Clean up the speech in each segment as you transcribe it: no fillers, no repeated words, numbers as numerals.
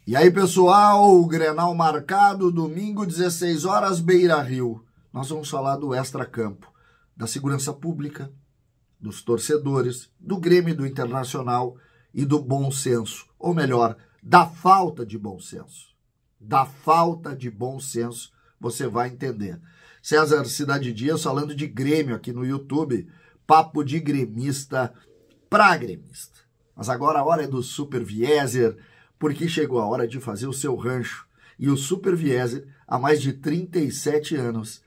E aí, pessoal, o Grenal marcado, domingo, 16 horas, Beira-Rio. Nós vamos falar do extracampo, da segurança pública, dos torcedores, do Grêmio, do Internacional e do bom senso. Ou melhor, da falta de bom senso. Da falta de bom senso, você vai entender. César Cidade Dias falando de Grêmio aqui no YouTube. Papo de gremista pra gremista. Mas agora a hora é do Super Vieser, porque chegou a hora de fazer o seu rancho. E o Super Vieser, há mais de 37 anos,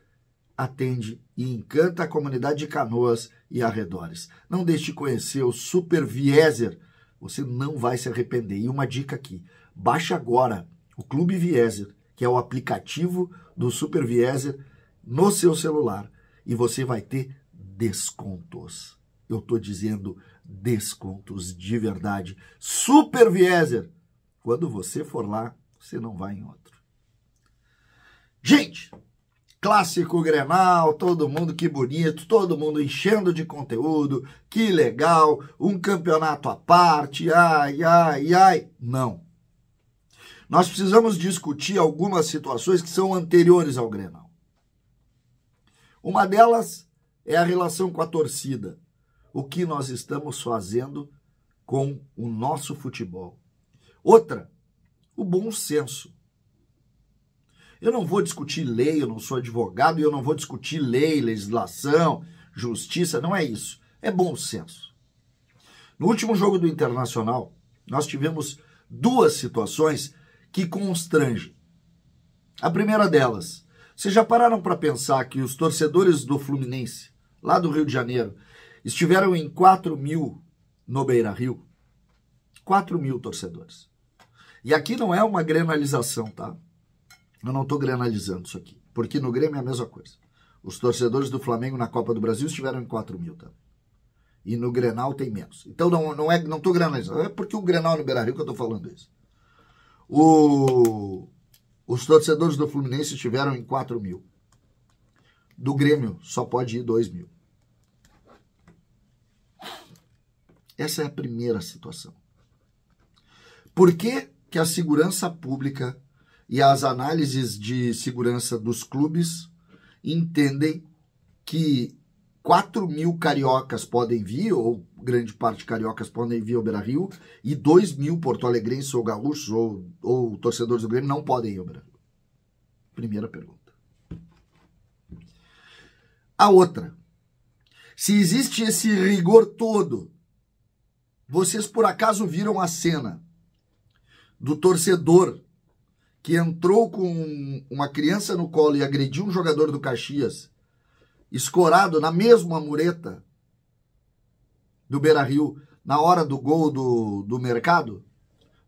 atende e encanta a comunidade de Canoas e arredores. Não deixe de conhecer o Super Vieser, você não vai se arrepender. E uma dica aqui, baixe agora o Clube Vieser, que é o aplicativo do Super Vieser, no seu celular, e você vai ter descontos. Eu estou dizendo descontos de verdade. Super Vieser! Quando você for lá, você não vai em outro. Gente, clássico Grenal, todo mundo que bonito, todo mundo enchendo de conteúdo, que legal, um campeonato à parte, ai, ai, ai. Não. Nós precisamos discutir algumas situações que são anteriores ao Grenal. Uma delas é a relação com a torcida. O que nós estamos fazendo com o nosso futebol. Outra, o bom senso. Eu não vou discutir lei, eu não sou advogado, e eu não vou discutir lei, legislação, justiça, não é isso. É bom senso. No último jogo do Internacional, nós tivemos duas situações que constrangem. A primeira delas, vocês já pararam para pensar que os torcedores do Fluminense, lá do Rio de Janeiro, estiveram em 4.000 no Beira-Rio? 4.000 torcedores. E aqui não é uma grenalização, tá? Eu não estou grenalizando isso aqui, porque no Grêmio é a mesma coisa. Os torcedores do Flamengo na Copa do Brasil estiveram em 4.000, tá? E no Grenal tem menos. Então não estou grenalizando, é porque o Grenal no Beira-Rio que eu estou falando isso. Os torcedores do Fluminense estiveram em 4.000. Do Grêmio só pode ir 2.000. Essa é a primeira situação. Por que a segurança pública e as análises de segurança dos clubes entendem que 4.000 cariocas podem vir, ou grande parte de cariocas podem vir ao Beira-Rio, e 2.000 porto-alegrenses ou gaúchos ou torcedores do Grêmio não podem ir ao Beira-Rio? Primeira pergunta. A outra, se existe esse rigor todo, vocês por acaso viram a cena do torcedor que entrou com uma criança no colo e agrediu um jogador do Caxias, escorado na mesma mureta do Beira-Rio, na hora do gol do Mercado?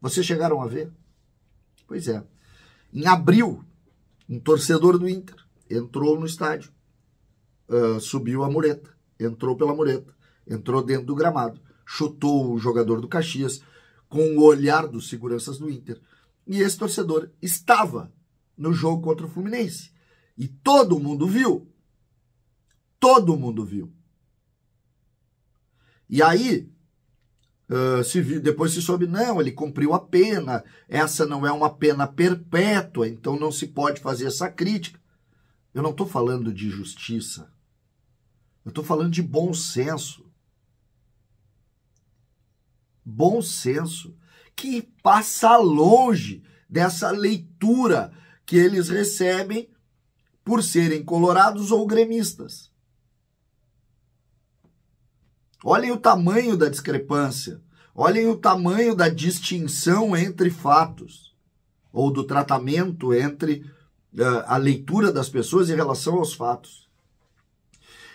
Vocês chegaram a ver? Pois é. Em abril, um torcedor do Inter entrou no estádio, subiu a mureta, entrou pela mureta, entrou dentro do gramado, chutou o jogador do Caxias com o olhar dos seguranças do Inter. E esse torcedor estava no jogo contra o Fluminense. E todo mundo viu. Todo mundo viu. E aí, depois se soube, não, ele cumpriu a pena, essa não é uma pena perpétua, então não se pode fazer essa crítica. Eu não estou falando de justiça. Eu estou falando de bom senso. Bom senso que passa longe dessa leitura que eles recebem por serem colorados ou gremistas. Olhem o tamanho da discrepância, olhem o tamanho da distinção entre fatos, ou do tratamento entre a leitura das pessoas em relação aos fatos.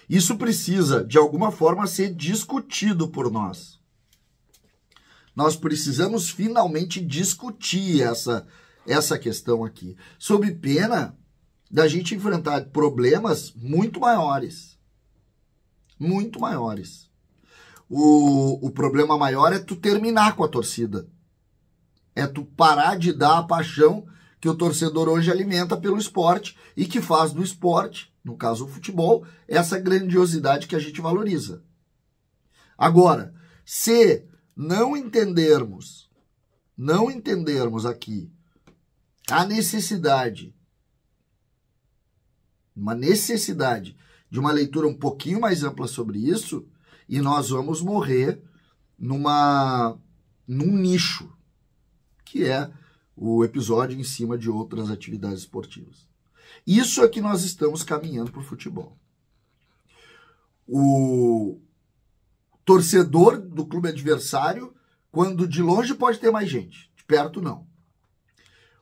Isso precisa, de alguma forma, ser discutido por nós. Nós precisamos finalmente discutir essa questão aqui, sob pena da gente enfrentar problemas muito maiores. Muito maiores. O problema maior é tu terminar com a torcida. É tu parar de dar a paixão que o torcedor hoje alimenta pelo esporte e que faz do esporte, no caso o futebol, essa grandiosidade que a gente valoriza. Agora, se não entendermos não entendermos aqui a necessidade, uma necessidade de uma leitura um pouquinho mais ampla sobre isso, e nós vamos morrer num nicho, que é o episódio em cima de outras atividades esportivas. Isso é que nós estamos caminhando para o futebol. O torcedor do clube adversário, quando de longe pode ter mais gente, de perto não.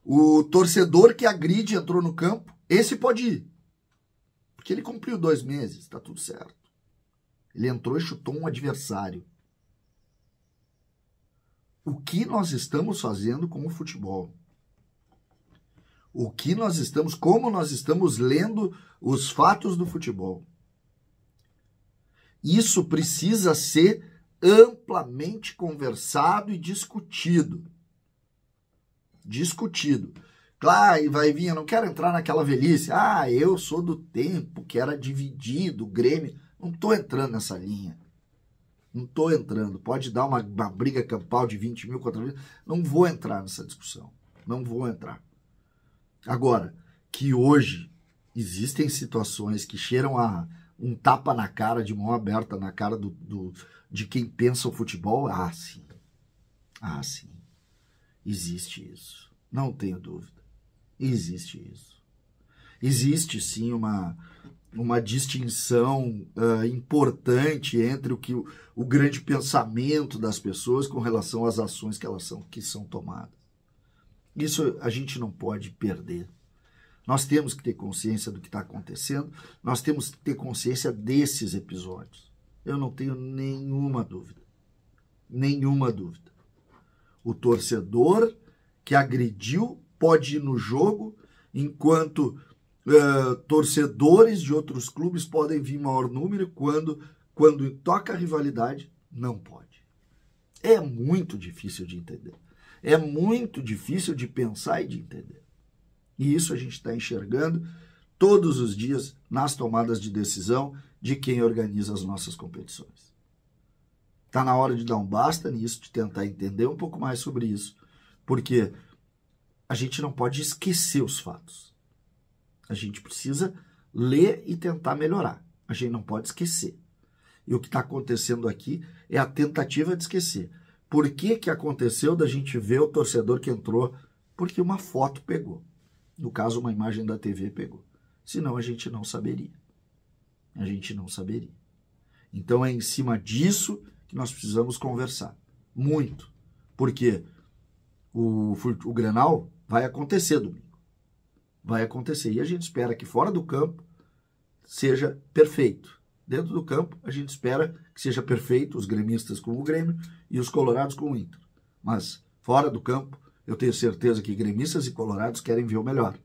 O torcedor que agride entrou no campo, esse pode ir. Porque ele cumpriu 2 meses, está tudo certo. Ele entrou e chutou um adversário. O que nós estamos fazendo com o futebol? Como nós estamos lendo os fatos do futebol? Isso precisa ser amplamente conversado e discutido. Claro, e vai vir, eu não quero entrar naquela velhice. Eu sou do tempo que era dividido, o Grêmio. Não estou entrando nessa linha. Não estou entrando. Pode dar uma briga campal de 20 mil contra 20. Não vou entrar nessa discussão. Não vou entrar. Agora, que hoje existem situações que cheiram a um tapa na cara, de mão aberta na cara de quem pensa o futebol, sim. Sim. Existe isso. Não tenho dúvida. Existe isso. Existe, sim, uma distinção importante entre o grande pensamento das pessoas com relação às ações que são tomadas. Isso a gente não pode perder. Nós temos que ter consciência do que está acontecendo, nós temos que ter consciência desses episódios. Eu não tenho nenhuma dúvida. Nenhuma dúvida. O torcedor que agrediu pode ir no jogo, enquanto torcedores de outros clubes podem vir em maior número, quando toca a rivalidade, não pode. É muito difícil de entender. É muito difícil de pensar e de entender. E isso a gente está enxergando todos os dias nas tomadas de decisão de quem organiza as nossas competições. Está na hora de dar um basta nisso, de tentar entender um pouco mais sobre isso, porque a gente não pode esquecer os fatos. A gente precisa ler e tentar melhorar. A gente não pode esquecer. E o que está acontecendo aqui é a tentativa de esquecer. Por que aconteceu da gente ver o torcedor que entrou? Porque uma foto pegou. No caso, uma imagem da TV pegou. Senão a gente não saberia. A gente não saberia. Então é em cima disso que nós precisamos conversar. Muito. Porque o Grenal vai acontecer domingo. Vai acontecer. E a gente espera que fora do campo seja perfeito. Dentro do campo, a gente espera que seja perfeito, os gremistas com o Grêmio e os colorados com o Inter. Mas fora do campo, eu tenho certeza que gremistas e colorados querem ver o melhor.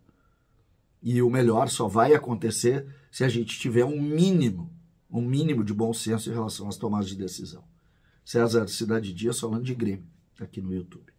E o melhor só vai acontecer se a gente tiver um mínimo de bom senso em relação às tomadas de decisão. César Cidade Dias falando de Grêmio, aqui no YouTube.